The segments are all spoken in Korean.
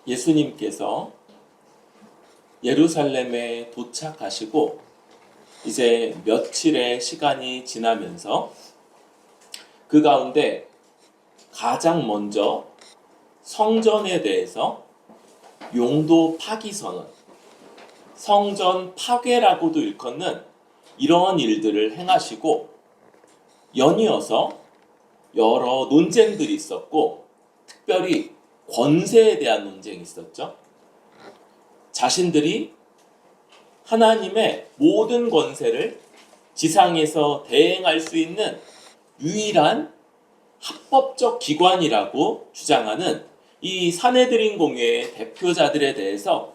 예수님께서 예루살렘에 도착하시고 이제 며칠의 시간이 지나면서 그 가운데 가장 먼저 성전에 대해서 용도 파기 선언, 성전 파괴라고도 일컫는 이러한 일들을 행하시고, 연이어서 여러 논쟁들이 있었고, 특별히 권세에 대한 논쟁이 있었죠. 자신들이 하나님의 모든 권세를 지상에서 대행할 수 있는 유일한 합법적 기관이라고 주장하는 이 산헤드린 공회의 대표자들에 대해서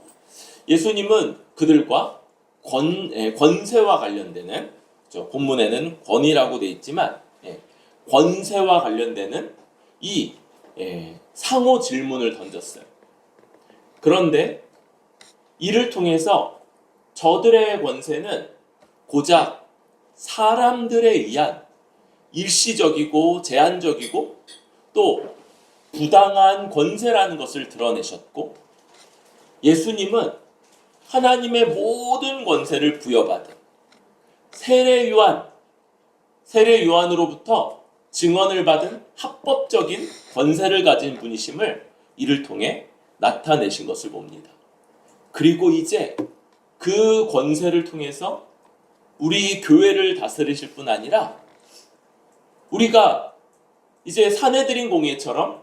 예수님은 그들과 권세와 관련되는, 본문에는 권위라고 되어 있지만 권세와 관련되는 이 상호 질문을 던졌어요. 그런데 이를 통해서 저들의 권세는 고작 사람들에 의한 일시적이고 제한적이고 또 부당한 권세라는 것을 드러내셨고, 예수님은 하나님의 모든 권세를 부여받은 세례 요한으로부터 증언을 받은 합법적인 권세를 가진 분이심을 이를 통해 나타내신 것을 봅니다. 그리고 이제 그 권세를 통해서 우리 교회를 다스리실 뿐 아니라 우리가 이제 산헤드린 공회처럼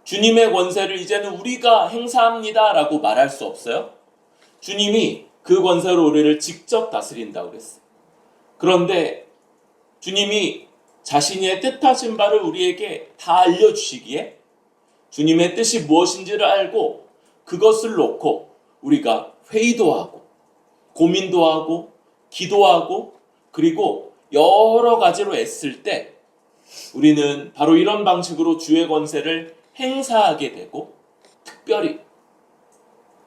주님의 권세를 이제는 우리가 행사합니다 라고 말할 수 없어요. 주님이 그 권세로 우리를 직접 다스린다고 그랬어요. 그런데 주님이 자신의 뜻하신 바를 우리에게 다 알려주시기에 주님의 뜻이 무엇인지를 알고 그것을 놓고 우리가 회의도 하고 고민도 하고 기도하고 그리고 여러 가지로 애쓸 때 우리는 바로 이런 방식으로 주의 권세를 행사하게 되고, 특별히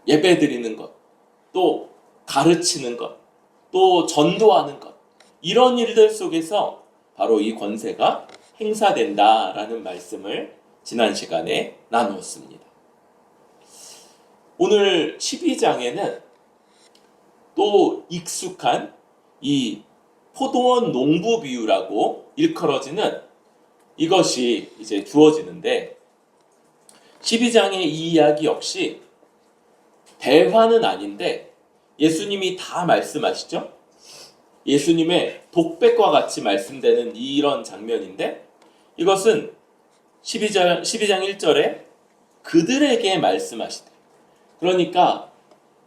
예배드리는 것, 또 가르치는 것, 또 전도하는 것, 이런 일들 속에서 바로 이 권세가 행사된다라는 말씀을 지난 시간에 나누었습니다. 오늘 12장에는 또 익숙한 이 포도원 농부 비유라고 일컬어지는 이것이 이제 주어지는데, 12장의 이 이야기 역시 대화는 아닌데 예수님이 다 말씀하시죠. 예수님의 독백과 같이 말씀되는 이런 장면인데, 이것은 12장 1절에 그들에게 말씀하시되, 그러니까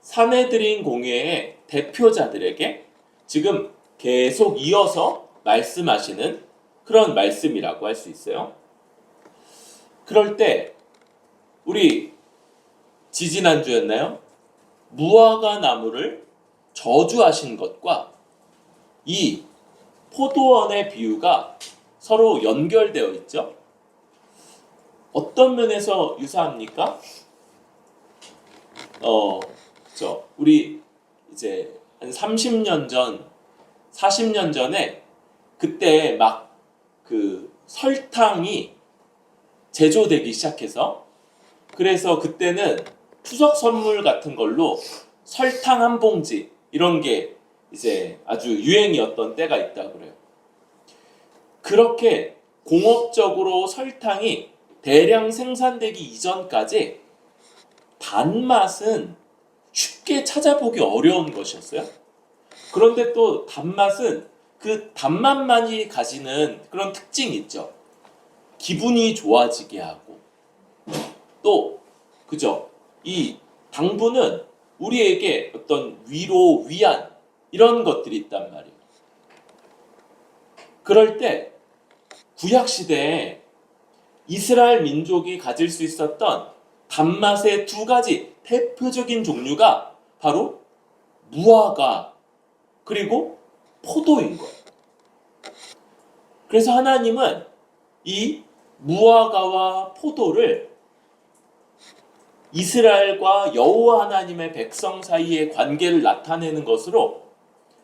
산헤드린 공회의 대표자들에게 지금 계속 이어서 말씀하시는 그런 말씀이라고 할 수 있어요. 그럴 때 우리 지지난주였나요? 무화과 나무를 저주하신 것과 이 포도원의 비유가 서로 연결되어 있죠. 어떤 면에서 유사합니까? 우리 이제 한 30년 전, 40년 전에 그때 막 그 설탕이 제조되기 시작해서, 그래서 그때는 추석 선물 같은 걸로 설탕 한 봉지 이런 게 이제 아주 유행이었던 때가 있다고 그래요. 그렇게 공업적으로 설탕이 대량 생산되기 이전까지 단맛은 쉽게 찾아보기 어려운 것이었어요. 그런데 또 단맛은 그 단맛만이 가지는 그런 특징이 있죠. 기분이 좋아지게 하고, 또 그죠? 이 당분은 우리에게 어떤 위로, 위안 이런 것들이 있단 말이에요. 그럴 때 구약 시대에 이스라엘 민족이 가질 수 있었던 단맛의 두 가지 대표적인 종류가 바로 무화과 그리고 포도인 거예요. 그래서 하나님은 이 무화과와 포도를 이스라엘과 여호와 하나님의 백성 사이의 관계를 나타내는 것으로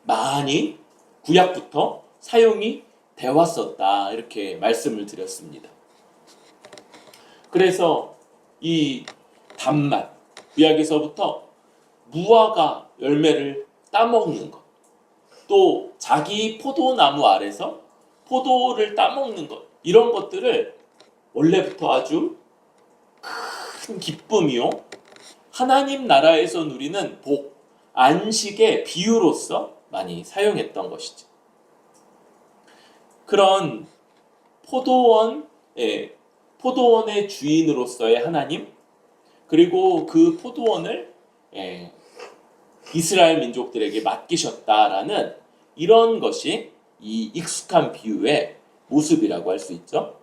많이 구약부터 사용이 되었었다, 이렇게 말씀을 드렸습니다. 그래서 이 단맛, 미학에서부터 무화과 열매를 따먹는 것, 또 자기 포도나무 아래서 포도를 따먹는 것, 이런 것들을 원래부터 아주 큰 기쁨이요, 하나님 나라에서 누리는 복, 안식의 비유로서 많이 사용했던 것이죠. 그런 포도원의 주인으로서의 하나님, 그리고 그 포도원을 이스라엘 민족들에게 맡기셨다라는 이런 것이 이 익숙한 비유의 모습이라고 할 수 있죠.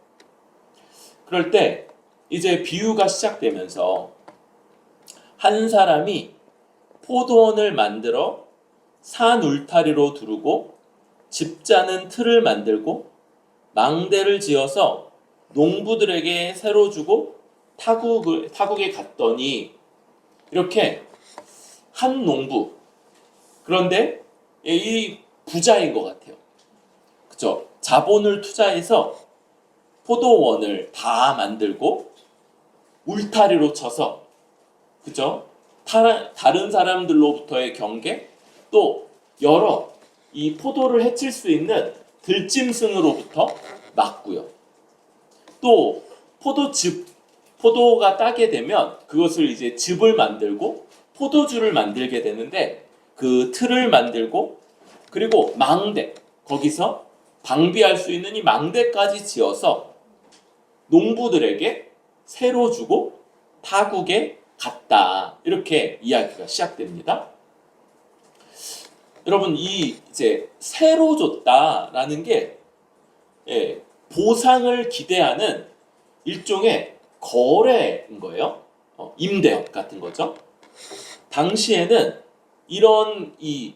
그럴 때 이제 비유가 시작되면서 한 사람이 포도원을 만들어 산 울타리로 두르고 집자는 틀을 만들고 망대를 지어서 농부들에게 새로 주고 타국에 갔더니, 이렇게 한 농부, 그런데 이 부자인 것 같아요. 그죠? 자본을 투자해서 포도원을 다 만들고 울타리로 쳐서, 그죠? 다른 사람들로부터의 경계, 또 여러 이 포도를 해칠 수 있는 들짐승으로부터 막고요. 또 포도가 따게 되면 그것을 이제 즙을 만들고 포도주를 만들게 되는데, 그 틀을 만들고, 그리고 망대, 거기서 방비할 수 있는 이 망대까지 지어서 농부들에게 새로 주고 타국에 갔다. 이렇게 이야기가 시작됩니다. 여러분, 이 이제 새로 줬다라는 게 보상을 기대하는 일종의 거래인 거예요. 임대업 같은 거죠. 당시에는 이런 이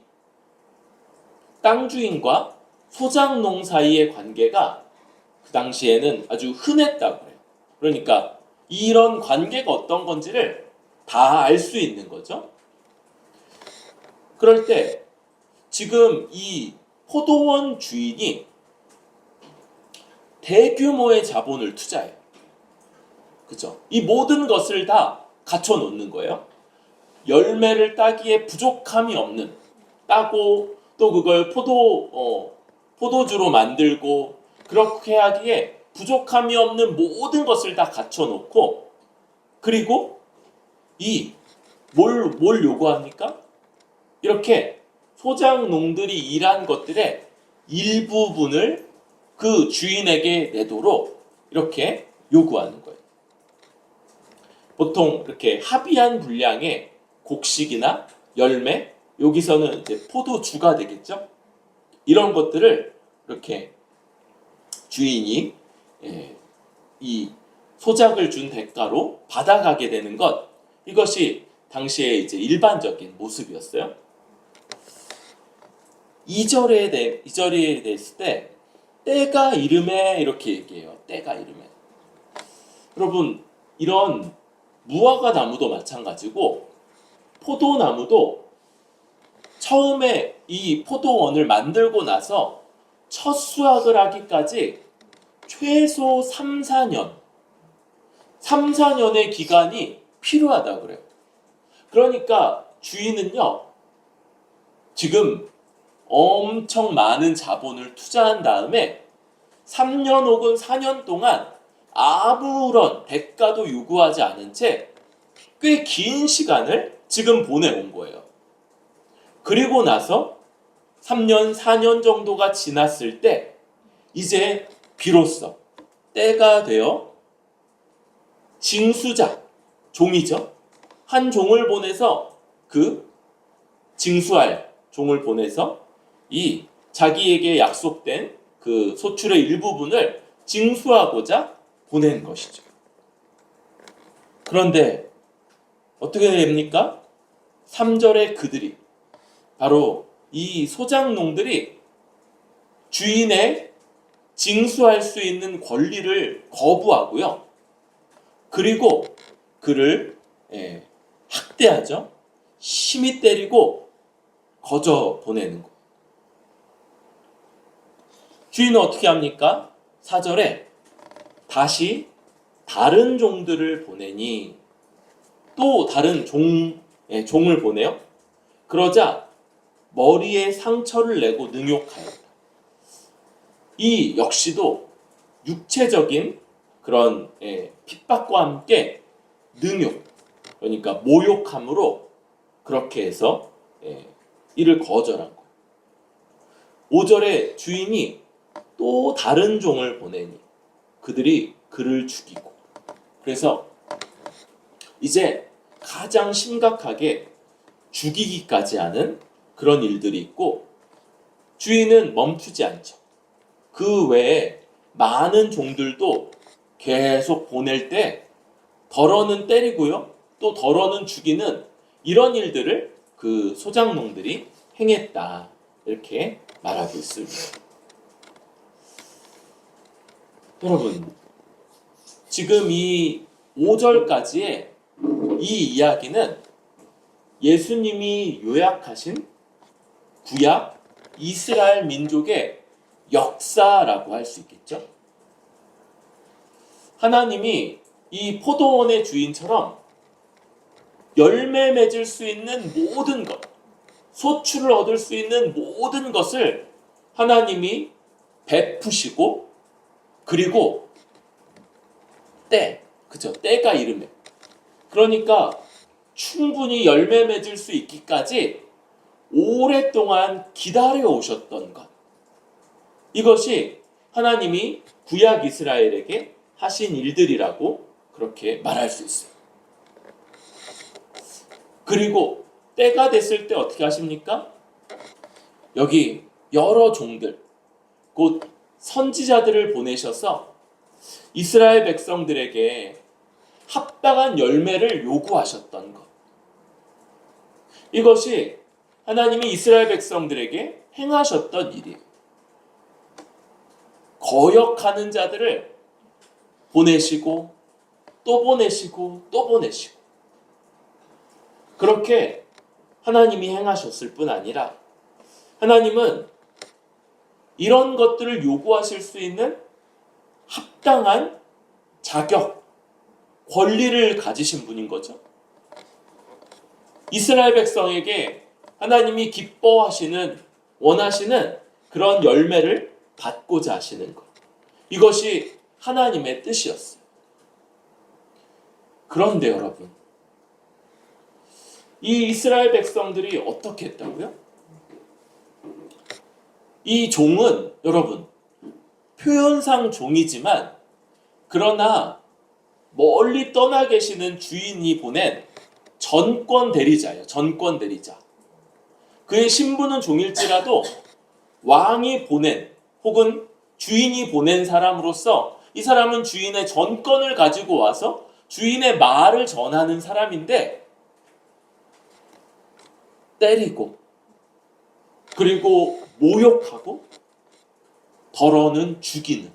땅 주인과 소작농 사이의 관계가 그 당시에는 아주 흔했다고 해요. 그러니까 이런 관계가 어떤 건지를 다 알 수 있는 거죠. 그럴 때 지금 이 포도원 주인이 대규모의 자본을 투자해요. 그죠? 이 모든 것을 다 갖춰 놓는 거예요. 열매를 따기에 부족함이 없는, 따고 또 그걸 포도주로 만들고 그렇게 하기에 부족함이 없는 모든 것을 다 갖춰 놓고, 그리고 뭘 요구합니까? 이렇게 소작농들이 일한 것들의 일부분을 그 주인에게 내도록 이렇게 요구하는 거예요. 보통 이렇게 합의한 분량의 곡식이나 열매, 여기서는 이제 포도주가 되겠죠. 이런 것들을 이렇게 주인이 이 소작을 준 대가로 받아가게 되는 것, 이것이 당시에 이제 일반적인 모습이었어요. 2절에 대했을 때 때가 이름에 이렇게 얘기해요. 때가 이름에. 여러분, 이런 무화과 나무도 마찬가지고 포도나무도 처음에 이 포도원을 만들고 나서 첫 수확을 하기까지 최소 3-4년의 기간이 필요하다고 그래요. 그러니까 주인은요, 지금 엄청 많은 자본을 투자한 다음에 3년 혹은 4년 동안 아무런 대가도 요구하지 않은 채 꽤 긴 시간을 지금 보내온 거예요. 그리고 나서 3년, 4년 정도가 지났을 때 이제 비로소 때가 되어 징수자, 종이죠. 한 종을 보내서 징수할 종을 보내서 이 자기에게 약속된 그 소출의 일부분을 징수하고자 보낸 것이죠. 그런데 어떻게 됩니까? 3절에 그들이, 바로 이 소작농들이 주인의 징수할 수 있는 권리를 거부하고요. 그리고 그를 학대하죠. 심히 때리고 거저 보내는 거. 주인은 어떻게 합니까? 4절에 다시 다른 종들을 보내니, 또 다른 종을 보내요. 그러자 머리에 상처를 내고 능욕하였다. 이 역시도 육체적인 그런 핍박과 함께 능욕, 그러니까 모욕함으로 그렇게 해서 이를 거절한 거예요. 5절에 주인이 또 다른 종을 보내니 그들이 그를 죽이고, 그래서 이제 가장 심각하게 죽이기까지 하는 그런 일들이 있고, 주인은 멈추지 않죠. 그 외에 많은 종들도 계속 보낼 때 덜어는 때리고요, 또 덜어는 죽이는 이런 일들을 그 소장농들이 행했다, 이렇게 말하고 있습니다. 여러분, 지금 이 5절까지의 이 이야기는 예수님이 요약하신 구약 이스라엘 민족의 역사라고 할 수 있겠죠. 하나님이 이 포도원의 주인처럼 열매 맺을 수 있는 모든 것, 소출을 얻을 수 있는 모든 것을 하나님이 베푸시고, 그리고 때가 이름에, 그러니까 충분히 열매 맺을 수 있기까지 오랫동안 기다려 오셨던 것, 이것이 하나님이 구약 이스라엘에게 하신 일들이라고 그렇게 말할 수 있어요. 그리고 때가 됐을 때 어떻게 하십니까? 여기 여러 종들, 곧 선지자들을 보내셔서 이스라엘 백성들에게 합당한 열매를 요구하셨던 것, 이것이 하나님이 이스라엘 백성들에게 행하셨던 일이에요. 거역하는 자들을 보내시고 또 보내시고 또 보내시고, 그렇게 하나님이 행하셨을 뿐 아니라 하나님은 이런 것들을 요구하실 수 있는 합당한 자격, 권리를 가지신 분인 거죠. 이스라엘 백성에게 하나님이 기뻐하시는, 원하시는 그런 열매를 받고자 하시는 것, 이것이 하나님의 뜻이었어요. 그런데 여러분, 이 이스라엘 백성들이 어떻게 했다고요? 이 종은 여러분, 표현상 종이지만 그러나 멀리 떠나 계시는 주인이 보낸 전권 대리자예요. 전권 대리자. 그의 신분은 종일지라도 왕이 보낸, 혹은 주인이 보낸 사람으로서 이 사람은 주인의 전권을 가지고 와서 주인의 말을 전하는 사람인데, 때리고 그리고 모욕하고 덜어는 죽이는,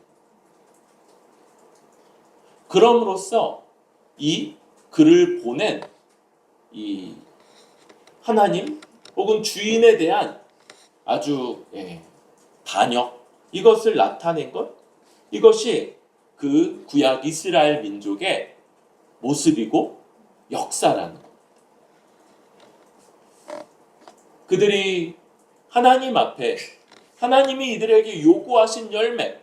그럼으로써 이 그를 보낸 이 하나님 혹은 주인에 대한 아주 반역, 이것을 나타낸 것, 이것이 그 구약 이스라엘 민족의 모습이고 역사라는 것. 그들이 하나님 앞에, 하나님이 이들에게 요구하신 열매,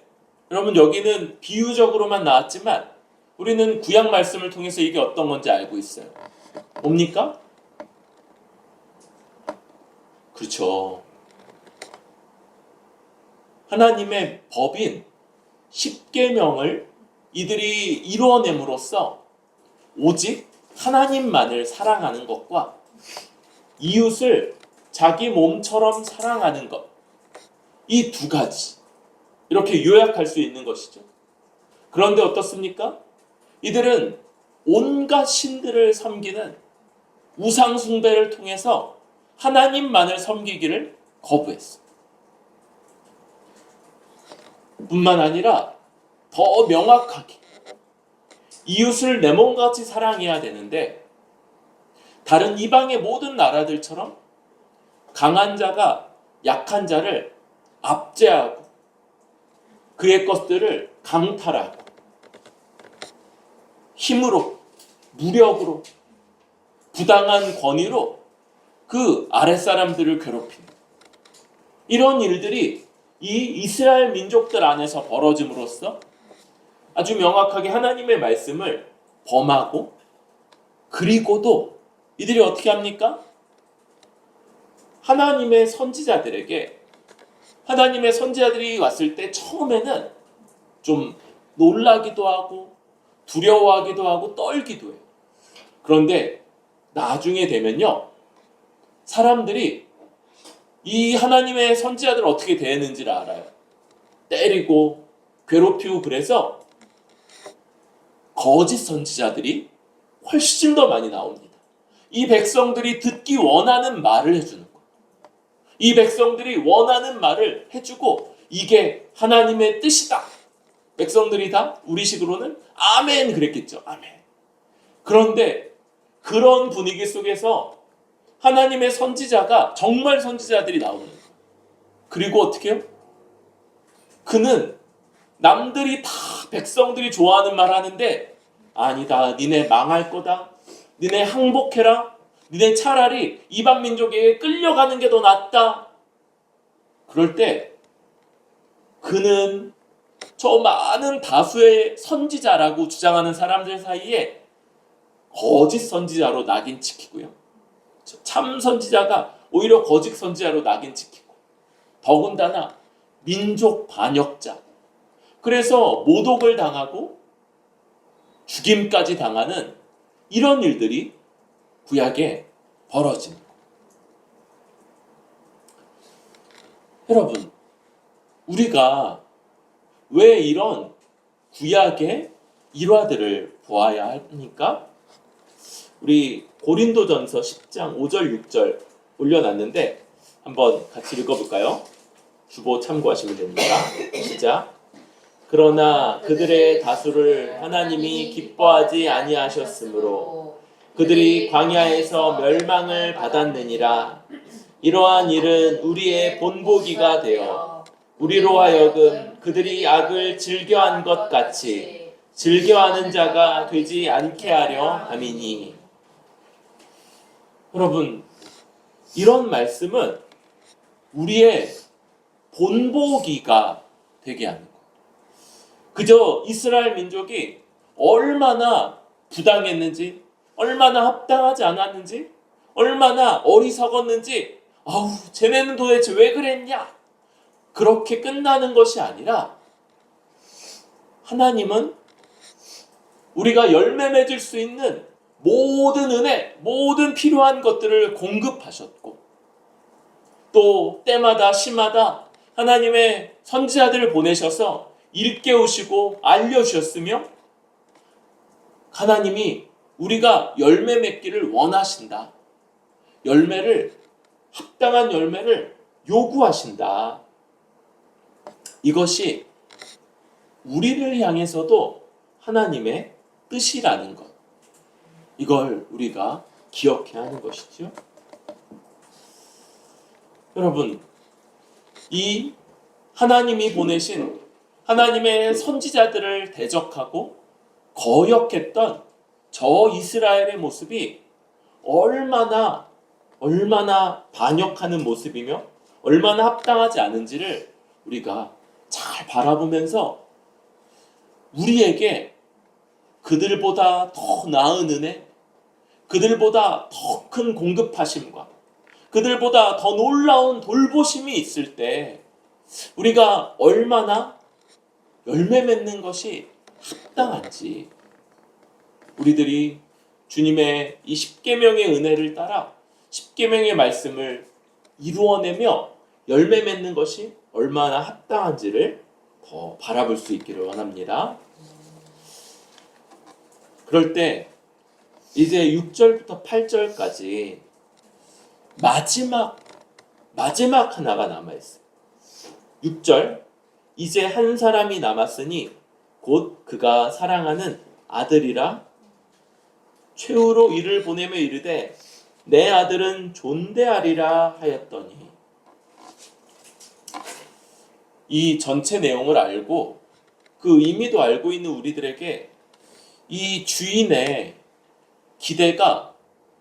여러분 여기는 비유적으로만 나왔지만 우리는 구약 말씀을 통해서 이게 어떤 건지 알고 있어요. 뭡니까? 그렇죠. 하나님의 법인 십계명을 이들이 이루어냄으로써 오직 하나님만을 사랑하는 것과 이웃을 자기 몸처럼 사랑하는 것, 이 두 가지, 이렇게 요약할 수 있는 것이죠. 그런데 어떻습니까? 이들은 온갖 신들을 섬기는 우상 숭배를 통해서 하나님만을 섬기기를 거부했어요. 뿐만 아니라 더 명확하게 이웃을 내 몸같이 사랑해야 되는데, 다른 이방의 모든 나라들처럼 강한 자가 약한 자를 압제하고 그의 것들을 강탈하고 힘으로, 무력으로 부당한 권위로 그 아랫사람들을 괴롭히는 이런 일들이 이 이스라엘 민족들 안에서 벌어짐으로써 아주 명확하게 하나님의 말씀을 범하고, 그리고도 이들이 어떻게 합니까? 하나님의 선지자들이 왔을 때 처음에는 좀 놀라기도 하고 두려워하기도 하고 떨기도 해요. 그런데 나중에 되면요, 사람들이 이 하나님의 선지자들을 어떻게 대했는지를 알아요. 때리고 괴롭히고, 그래서 거짓 선지자들이 훨씬 더 많이 나옵니다. 이 백성들이 듣기 원하는 말을 해주는 거예요. 이 백성들이 원하는 말을 해주고 이게 하나님의 뜻이다. 백성들이 다 우리식으로는 아멘 그랬겠죠. 아멘. 그런데 그런 분위기 속에서 하나님의 선지자가 정말 선지자들이 나오는 거예요. 그리고 어떻게 해요? 그는 남들이 다 백성들이 좋아하는 말 하는데 아니다. 니네 망할 거다. 니네 항복해라. 니네 차라리 이방 민족에게 끌려가는 게 더 낫다. 그럴 때 그는 저 많은 다수의 선지자라고 주장하는 사람들 사이에 거짓 선지자로 낙인 찍히고요. 참 선지자가 오히려 거짓 선지자로 낙인 찍히고, 더군다나 민족 반역자. 그래서 모독을 당하고 죽임까지 당하는 이런 일들이 구약에 벌어집니다. 여러분, 우리가 왜 이런 구약의 일화들을 보아야 합니까? 우리 고린도전서 10장 5절 6절 올려놨는데 한번 같이 읽어볼까요? 주보 참고하시면 됩니다. 시작. 그러나 그들의 다수를 하나님이 기뻐하지 아니하셨으므로 그들이 광야에서 멸망을 받았느니라. 이러한 일은 우리의 본보기가 되어 우리로 하여금 그들이 악을 즐겨한 것 같이 즐겨하는 자가 되지 않게 하려 함이니. 여러분, 이런 말씀은 우리의 본보기가 되게 하는 거예요. 그저 이스라엘 민족이 얼마나 부당했는지, 얼마나 합당하지 않았는지, 얼마나 어리석었는지, 아우 쟤네는 도대체 왜 그랬냐, 그렇게 끝나는 것이 아니라 하나님은 우리가 열매 맺을 수 있는 모든 은혜, 모든 필요한 것들을 공급하셨고, 또 때마다 시마다 하나님의 선지자들을 보내셔서 일깨우시고 알려주셨으며, 하나님이 우리가 열매 맺기를 원하신다. 합당한 열매를 요구하신다. 이것이 우리를 향해서도 하나님의 뜻이라는 것, 이걸 우리가 기억해야 하는 것이죠. 여러분, 이 하나님이 보내신 하나님의 선지자들을 대적하고 거역했던 저 이스라엘의 모습이 얼마나 반역하는 모습이며 얼마나 합당하지 않은지를 우리가 잘 바라보면서 우리에게 그들보다 더 나은 은혜, 그들보다 더 큰 공급하심과 그들보다 더 놀라운 돌보심이 있을 때 우리가 얼마나 열매 맺는 것이 합당한지, 우리들이 주님의 이 십계명의 은혜를 따라 십계명의 말씀을 이루어내며 열매 맺는 것이 얼마나 합당한지를 더 바라볼 수 있기를 원합니다. 그럴 때 이제 6절부터 8절까지 마지막 하나가 남아있어요. 6절, 이제 한 사람이 남았으니 곧 그가 사랑하는 아들이라 최후로 이를 보내며 이르되 내 아들은 존대하리라 하였더니. 이 전체 내용을 알고 그 의미도 알고 있는 우리들에게 이 주인의 기대가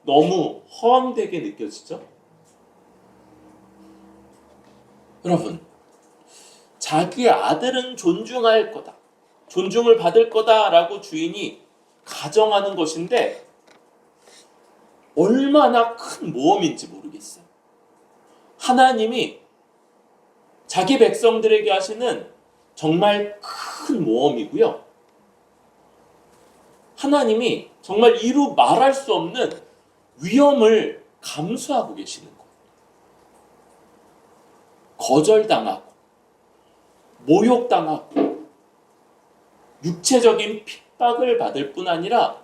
너무 허황되게 느껴지죠? 여러분, 자기 아들은 존중할 거다, 존중을 받을 거다라고 주인이 가정하는 것인데 얼마나 큰 모험인지 모르겠어요. 하나님이 자기 백성들에게 하시는 정말 큰 모험이고요. 하나님이 정말 이루 말할 수 없는 위험을 감수하고 계시는 거예요. 거절당하고 모욕당하고 육체적인 핍박을 받을 뿐 아니라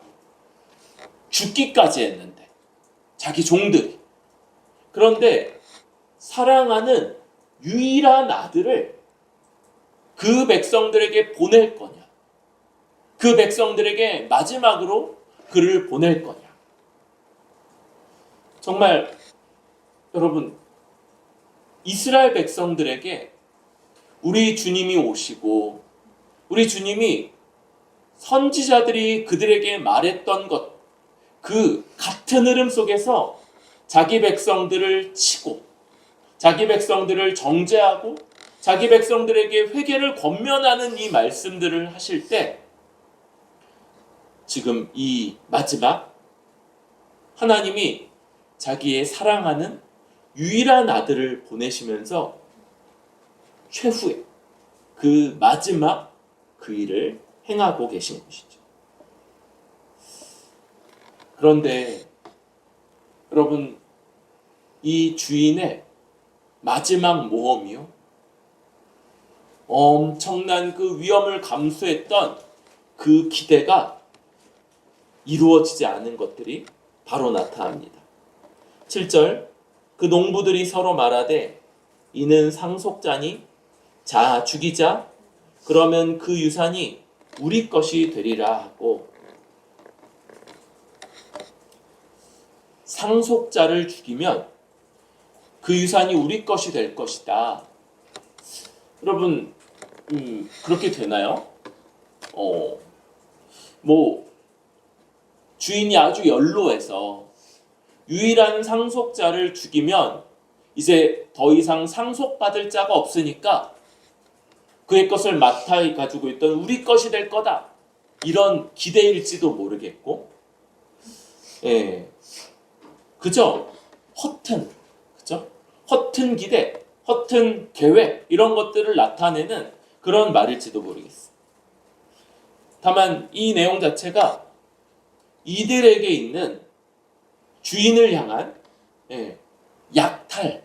죽기까지 했는데, 자기 종들이. 그런데 사랑하는 유일한 아들을 그 백성들에게 보낼 거냐, 그 백성들에게 마지막으로 그를 보낼 거냐. 정말 여러분, 이스라엘 백성들에게 우리 주님이 오시고 우리 주님이 선지자들이 그들에게 말했던 것, 그 같은 흐름 속에서 자기 백성들을 치고 자기 백성들을 정죄하고 자기 백성들에게 회개를 권면하는 이 말씀들을 하실 때, 지금 이 마지막 하나님이 자기의 사랑하는 유일한 아들을 보내시면서 최후의 그 마지막 그 일을 행하고 계신 것이죠. 그런데 여러분, 이 주인의 마지막 모험이요, 엄청난 그 위험을 감수했던 그 기대가 이루어지지 않은 것들이 바로 나타납니다. 7절, 그 농부들이 서로 말하되 이는 상속자니 자 죽이자, 그러면 그 유산이 우리 것이 되리라 하고, 상속자를 죽이면 그 유산이 우리 것이 될 것이다. 여러분, 그렇게 되나요? 주인이 아주 연로해서 유일한 상속자를 죽이면 이제 더 이상 상속받을 자가 없으니까 그의 것을 맡아 가지고 있던 우리 것이 될 거다, 이런 기대일지도 모르겠고, 그저 허튼 기대, 허튼 계획, 이런 것들을 나타내는 그런 말일지도 모르겠어요. 다만 이 내용 자체가 이들에게 있는 주인을 향한 약탈,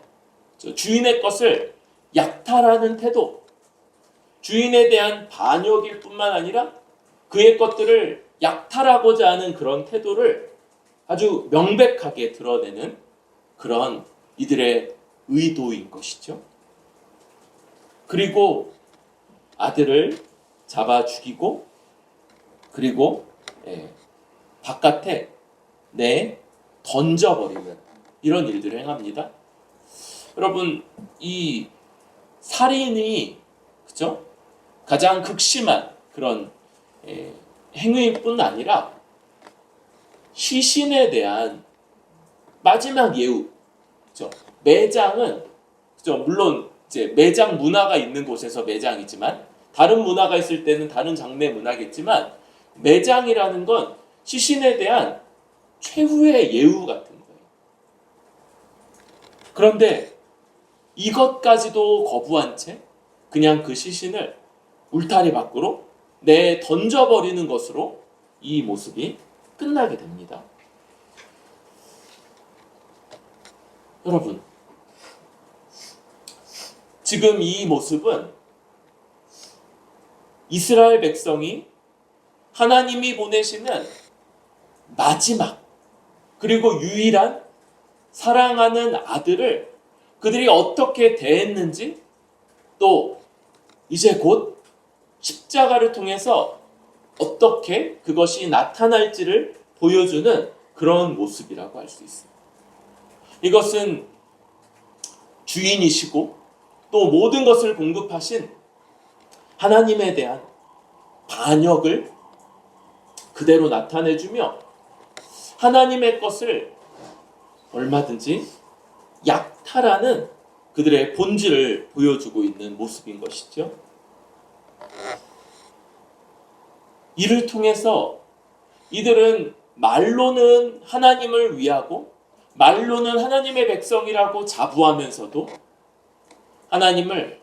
주인의 것을 약탈하는 태도, 주인에 대한 반역일 뿐만 아니라 그의 것들을 약탈하고자 하는 그런 태도를 아주 명백하게 드러내는 그런 이들의 의도인 것이죠. 그리고 아들을 잡아 죽이고, 그리고 바깥에 던져버리는 이런 일들을 행합니다. 여러분, 이 살인이 그죠? 가장 극심한 그런 행위일 뿐 아니라 시신에 대한 마지막 예우, 그죠? 매장은 그죠? 물론 이제 매장 문화가 있는 곳에서 매장이지만, 다른 문화가 있을 때는 다른 장르의 문화겠지만, 매장이라는 건 시신에 대한 최후의 예우 같은 거예요. 그런데 이것까지도 거부한 채 그냥 그 시신을 울타리 밖으로 던져버리는 것으로 이 모습이 끝나게 됩니다. 여러분, 지금 이 모습은 이스라엘 백성이 하나님이 보내시는 마지막 그리고 유일한 사랑하는 아들을 그들이 어떻게 대했는지, 또 이제 곧 십자가를 통해서 어떻게 그것이 나타날지를 보여주는 그런 모습이라고 할 수 있습니다. 이것은 주인이시고 또 모든 것을 공급하신 하나님에 대한 반역을 그대로 나타내주며, 하나님의 것을 얼마든지 약탈하는 그들의 본질을 보여주고 있는 모습인 것이죠. 이를 통해서 이들은 말로는 하나님을 위하고 말로는 하나님의 백성이라고 자부하면서도 하나님을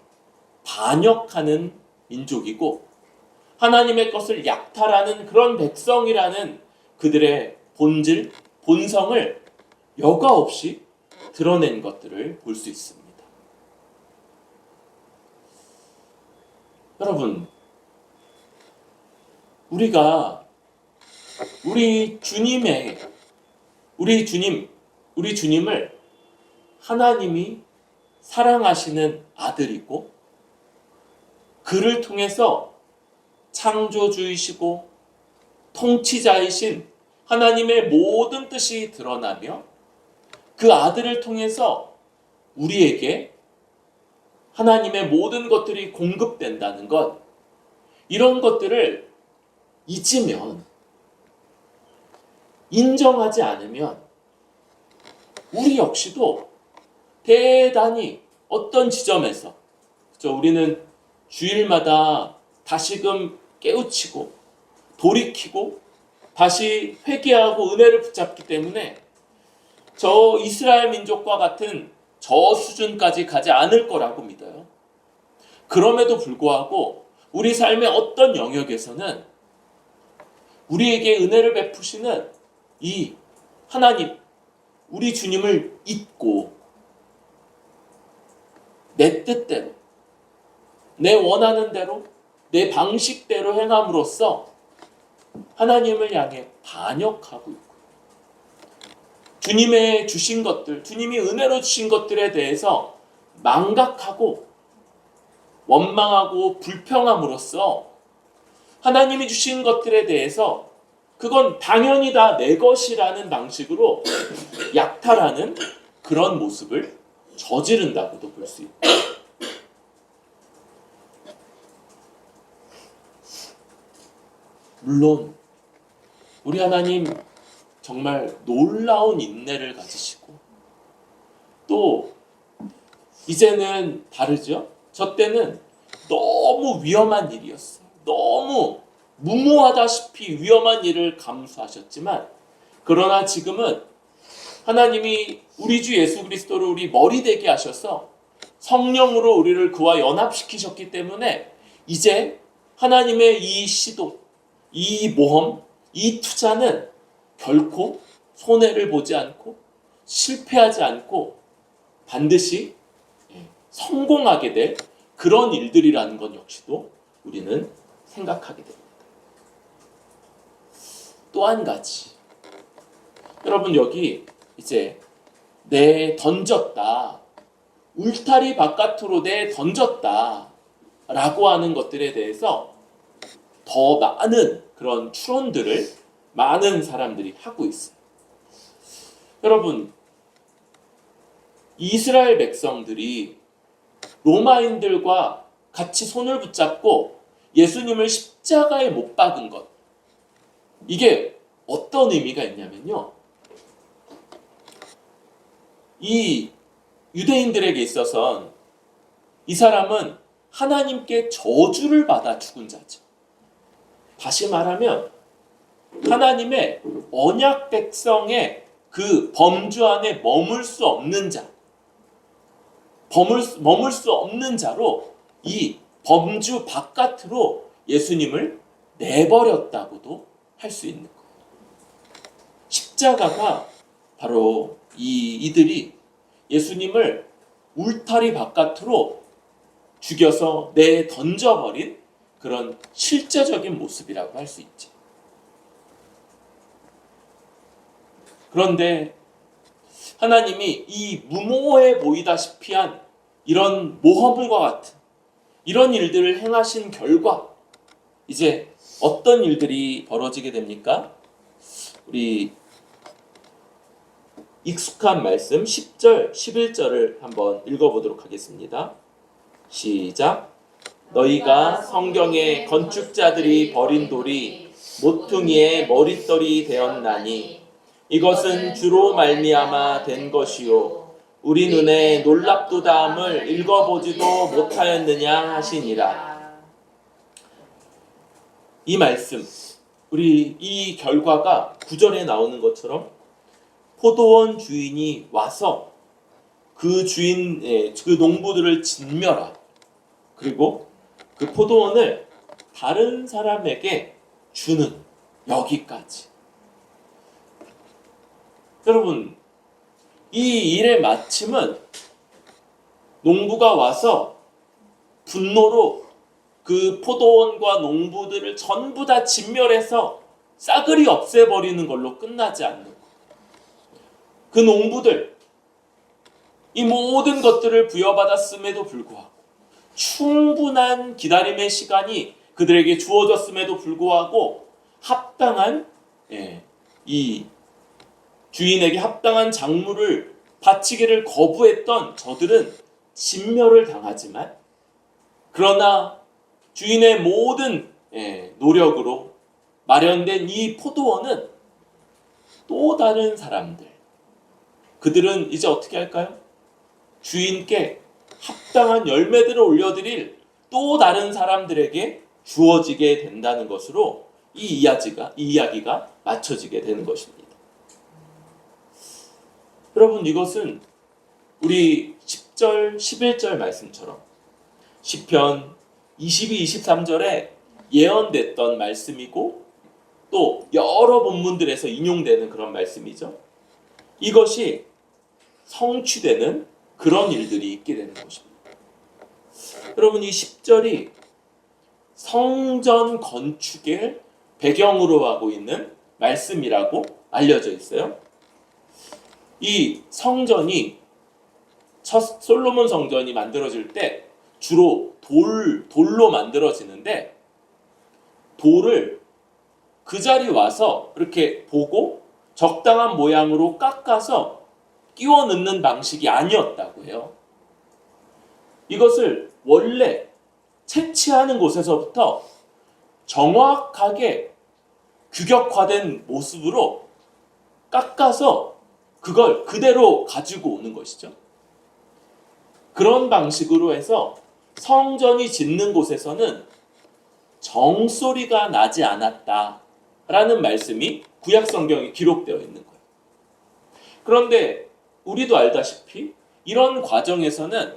반역하는 민족이고 하나님의 것을 약탈하는 그런 백성이라는 그들의 본질, 본성을 여과 없이 드러낸 것들을 볼 수 있습니다. 여러분, 우리가 우리 주님을 하나님이 사랑하시는 아들이고 그를 통해서 창조주이시고 통치자이신 하나님의 모든 뜻이 드러나며 그 아들을 통해서 우리에게 하나님의 모든 것들이 공급된다는 것, 이런 것들을 잊으면, 인정하지 않으면 우리 역시도 대단히 어떤 지점에서 우리는 주일마다 다시금 깨우치고 돌이키고 다시 회개하고 은혜를 붙잡기 때문에 저 이스라엘 민족과 같은 저 수준까지 가지 않을 거라고 믿어요. 그럼에도 불구하고 우리 삶의 어떤 영역에서는 우리에게 은혜를 베푸시는 이 하나님, 우리 주님을 잊고 내 뜻대로, 내 원하는 대로, 내 방식대로 행함으로써 하나님을 향해 반역하고 있고 주님의 주신 것들, 주님이 은혜로 주신 것들에 대해서 망각하고 원망하고 불평함으로써 하나님이 주신 것들에 대해서 그건 당연히 다 내 것이라는 방식으로 약탈하는 그런 모습을 저지른다고도 볼 수 있다. 물론 우리 하나님 정말 놀라운 인내를 가지시고 또 이제는 다르죠. 저 때는 너무 위험한 일이었어요. 너무 무모하다시피 위험한 일을 감수하셨지만 그러나 지금은 하나님이 우리 주 예수 그리스도를 우리 머리 되게 하셔서 성령으로 우리를 그와 연합시키셨기 때문에 이제 하나님의 이 시도, 이 모험, 이 투자는 결코 손해를 보지 않고 실패하지 않고 반드시 성공하게 될 그런 일들이라는 것 역시도 우리는 생각하게 됩니다. 또 한 가지, 여러분 여기 이제 내 던졌다, 울타리 바깥으로 내 던졌다 라고 하는 것들에 대해서 더 많은 그런 추론들을 많은 사람들이 하고 있어요. 여러분, 이스라엘 백성들이 로마인들과 같이 손을 붙잡고 예수님을 십자가에 못 박은 것, 이게 어떤 의미가 있냐면요, 이 유대인들에게 있어서는 이 사람은 하나님께 저주를 받아 죽은 자죠. 다시 말하면 하나님의 언약 백성의 그 범주 안에 머물 수 없는 자, 머물 수 없는 자로 이 범주 바깥으로 예수님을 내버렸다고도 할 수 있는 거예요. 십자가가 바로 이들이 예수님을 울타리 바깥으로 죽여서 내던져버린 그런 실제적인 모습이라고 할 수 있죠. 그런데 하나님이 이 무모해 보이다시피 한 이런 모험과 같은 이런 일들을 행하신 결과 이제 어떤 일들이 벌어지게 됩니까? 우리 익숙한 말씀 10절, 11절을 한번 읽어보도록 하겠습니다. 시작. 너희가 성경에 건축자들이 버린 돌이 모퉁이의 머릿돌이 되었나니 이것은 주로 말미암아 된 것이요 우리 눈에 놀랍도다함을 읽어보지도 못하였느냐 하시니라. 이 말씀, 우리 이 결과가 9절에 나오는 것처럼 포도원 주인이 와서 그 그 농부들을 진멸하고 그리고 그 포도원을 다른 사람에게 주는 여기까지. 여러분, 이 일의 마침은 농부가 와서 분노로 그 포도원과 농부들을 전부 다 진멸해서 싸그리 없애버리는 걸로 끝나지 않는 것. 그 농부들, 이 모든 것들을 부여받았음에도 불구하고 충분한 기다림의 시간이 그들에게 주어졌음에도 불구하고 합당한 이 주인에게 합당한 작물을 바치기를 거부했던 저들은 진멸을 당하지만 그러나 주인의 모든 노력으로 마련된 이 포도원은 또 다른 사람들, 그들은 이제 어떻게 할까요? 주인께 합당한 열매들을 올려드릴 또 다른 사람들에게 주어지게 된다는 것으로 이 이야기가 맞춰지게 되는 것입니다. 여러분, 이것은 우리 10절, 11절 말씀처럼 시편 22, 23절에 예언됐던 말씀이고 또 여러 본문들에서 인용되는 그런 말씀이죠. 이것이 성취되는 그런 일들이 있게 되는 것입니다. 여러분, 이 10절이 성전 건축을 배경으로 하고 있는 말씀이라고 알려져 있어요. 이 성전이 첫 솔로몬 성전이 만들어질 때 주로 돌로 만들어지는데 돌을 그 자리 와서 이렇게 보고 적당한 모양으로 깎아서 끼워 넣는 방식이 아니었다고 해요. 이것을 원래 채취하는 곳에서부터 정확하게 규격화된 모습으로 깎아서 그걸 그대로 가지고 오는 것이죠. 그런 방식으로 해서 성전이 짓는 곳에서는 정소리가 나지 않았다라는 말씀이 구약 성경에 기록되어 있는 거예요. 그런데 우리도 알다시피 이런 과정에서는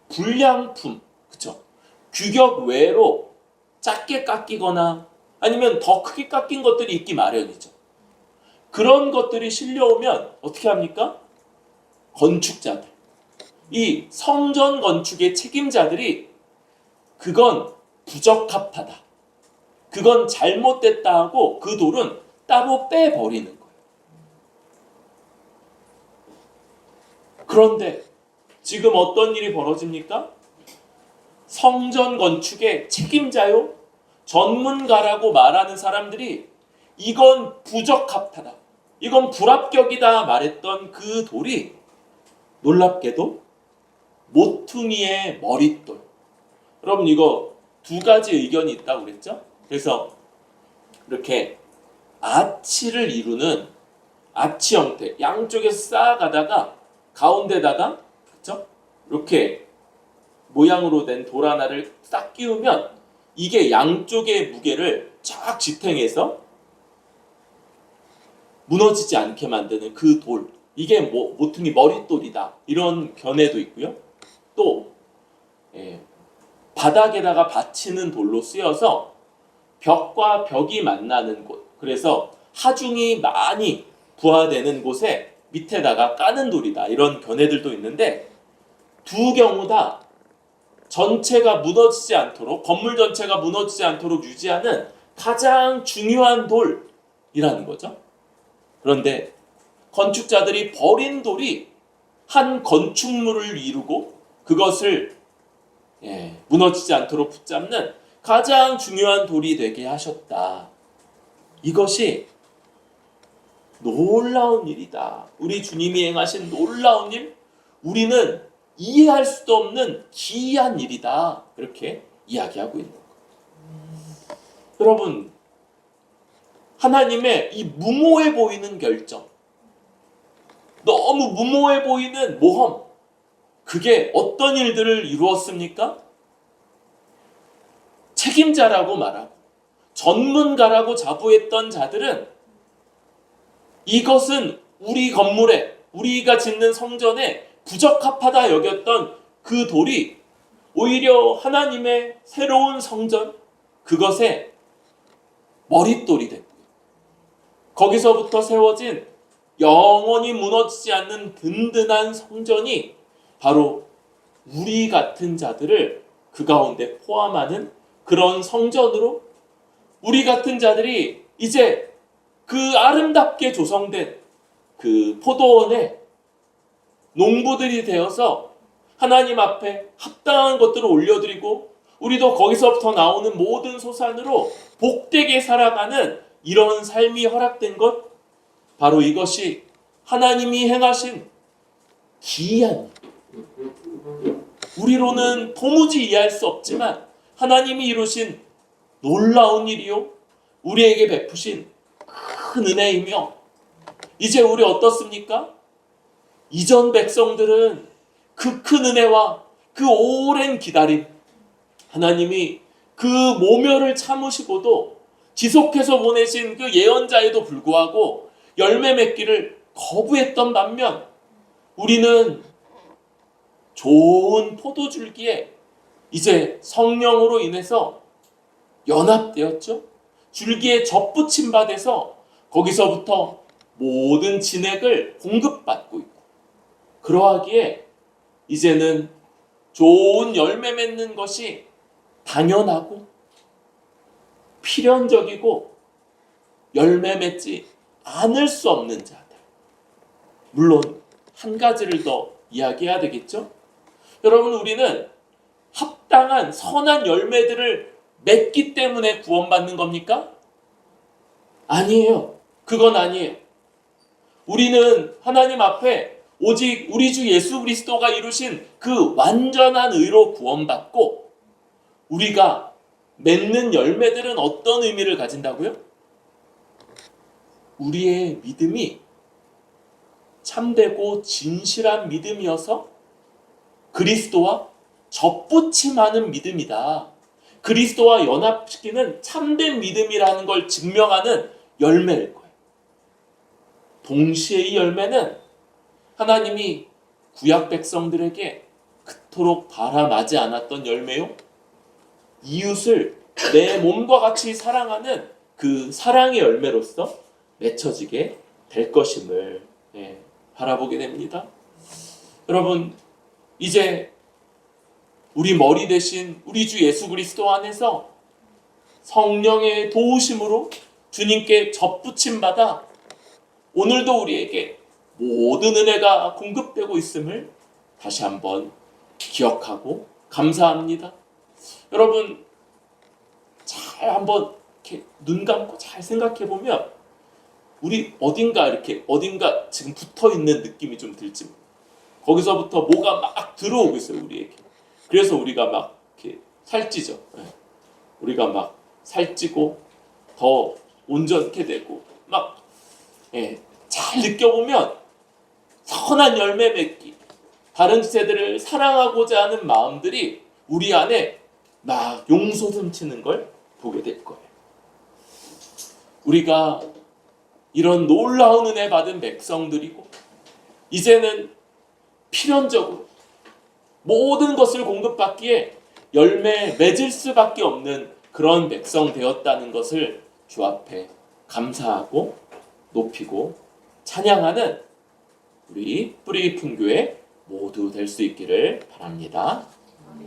불량품, 그쵸? 규격 외로 작게 깎이거나 아니면 더 크게 깎인 것들이 있기 마련이죠. 그런 것들이 실려오면 어떻게 합니까? 건축자들, 이 성전 건축의 책임자들이 그건 부적합하다, 그건 잘못됐다 하고 그 돌은 따로 빼버리는 거예요. 그런데 지금 어떤 일이 벌어집니까? 성전 건축의 책임자요, 전문가라고 말하는 사람들이 이건 부적합하다, 이건 불합격이다 말했던 그 돌이 놀랍게도 모퉁이의 머릿돌. 여러분, 이거 두 가지 의견이 있다고 그랬죠? 그래서 이렇게 아치를 이루는 아치 형태, 양쪽에서 쌓아가다가 가운데다가, 그렇죠? 이렇게 모양으로 된 돌 하나를 싹 끼우면 이게 양쪽의 무게를 쫙 지탱해서 무너지지 않게 만드는 그 돌, 이게 모퉁이 머릿돌이다, 이런 견해도 있고요. 또 바닥에다가 받치는 돌로 쓰여서 벽과 벽이 만나는 곳, 그래서 하중이 많이 부하되는 곳에 밑에다가 까는 돌이다, 이런 견해들도 있는데 두 경우 다 전체가 무너지지 않도록, 건물 전체가 무너지지 않도록 유지하는 가장 중요한 돌이라는 거죠. 그런데 건축자들이 버린 돌이 한 건축물을 이루고 그것을 무너지지 않도록 붙잡는 가장 중요한 돌이 되게 하셨다. 이것이 놀라운 일이다. 우리 주님이 행하신 놀라운 일, 우리는 이해할 수도 없는 기이한 일이다. 이렇게 이야기하고 있는 거예요. 여러분, 하나님의 이 무모해 보이는 결정, 너무 무모해 보이는 모험, 그게 어떤 일들을 이루었습니까? 책임자라고 말하고 전문가라고 자부했던 자들은 이것은 우리 건물에, 우리가 짓는 성전에 부적합하다 여겼던 그 돌이 오히려 하나님의 새로운 성전, 그것의 머릿돌이 됐고, 거기서부터 세워진 영원히 무너지지 않는 든든한 성전이 바로 우리 같은 자들을 그 가운데 포함하는 그런 성전으로, 우리 같은 자들이 이제 그 아름답게 조성된 그 포도원의 농부들이 되어서 하나님 앞에 합당한 것들을 올려드리고, 우리도 거기서부터 나오는 모든 소산으로 복되게 살아가는 이런 삶이 허락된 것, 바로 이것이 하나님이 행하신 기이한, 우리로는 도무지 이해할 수 없지만 하나님이 이루신 놀라운 일이요, 우리에게 베푸신 큰 은혜이며, 이제 우리 어떻습니까? 이전 백성들은 그 큰 은혜와 그 오랜 기다림, 하나님이 그 모멸을 참으시고도 지속해서 보내신 그 예언자에도 불구하고 열매 맺기를 거부했던 반면, 우리는 좋은 포도줄기에 이제 성령으로 인해서 연합되었죠. 줄기에 접붙임 받아서 거기서부터 모든 진액을 공급받고 있고, 그러하기에 이제는 좋은 열매 맺는 것이 당연하고 필연적이고 열매 맺지 않을 수 없는 자들. 물론 한 가지를 더 이야기해야 되겠죠? 여러분, 우리는 합당한 선한 열매들을 맺기 때문에 구원받는 겁니까? 아니에요. 그건 아니에요. 우리는 하나님 앞에 오직 우리 주 예수 그리스도가 이루신 그 완전한 의로 구원받고, 우리가 맺는 열매들은 어떤 의미를 가진다고요? 우리의 믿음이 참되고 진실한 믿음이어서 그리스도와 접붙임하는 믿음이다. 그리스도와 연합시키는 참된 믿음이라는 걸 증명하는 열매일 거예요. 동시에 이 열매는 하나님이 구약 백성들에게 그토록 바람하지 않았던 열매요, 이웃을 내 몸과 같이 사랑하는 그 사랑의 열매로서 맺혀지게 될 것임을 바라보게 됩니다. 여러분, 이제 우리 머리 대신 우리 주 예수 그리스도 안에서 성령의 도우심으로 주님께 접붙임 받아 오늘도 우리에게 모든 은혜가 공급되고 있음을 다시 한번 기억하고 감사합니다. 여러분, 잘 한번 이렇게 눈 감고 잘 생각해 보면 우리 어딘가 지금 붙어 있는 느낌이 좀 들지. 거기서부터 뭐가 막 들어오고 있어요, 우리에게. 그래서 우리가 막 이렇게 살찌죠. 우리가 막 살찌고 더 온전케 되고 막 잘 느껴보면 선한 열매 맺기, 다른 세대를 사랑하고자 하는 마음들이 우리 안에 막 용솟음치는 걸 보게 될 거예요. 우리가 이런 놀라운 은혜 받은 백성들이고, 이제는 필연적으로 모든 것을 공급받기에 열매 맺을 수밖에 없는 그런 백성 되었다는 것을 주 앞에 감사하고 높이고 찬양하는 우리 뿌리 깊은 교회 모두 될 수 있기를 바랍니다.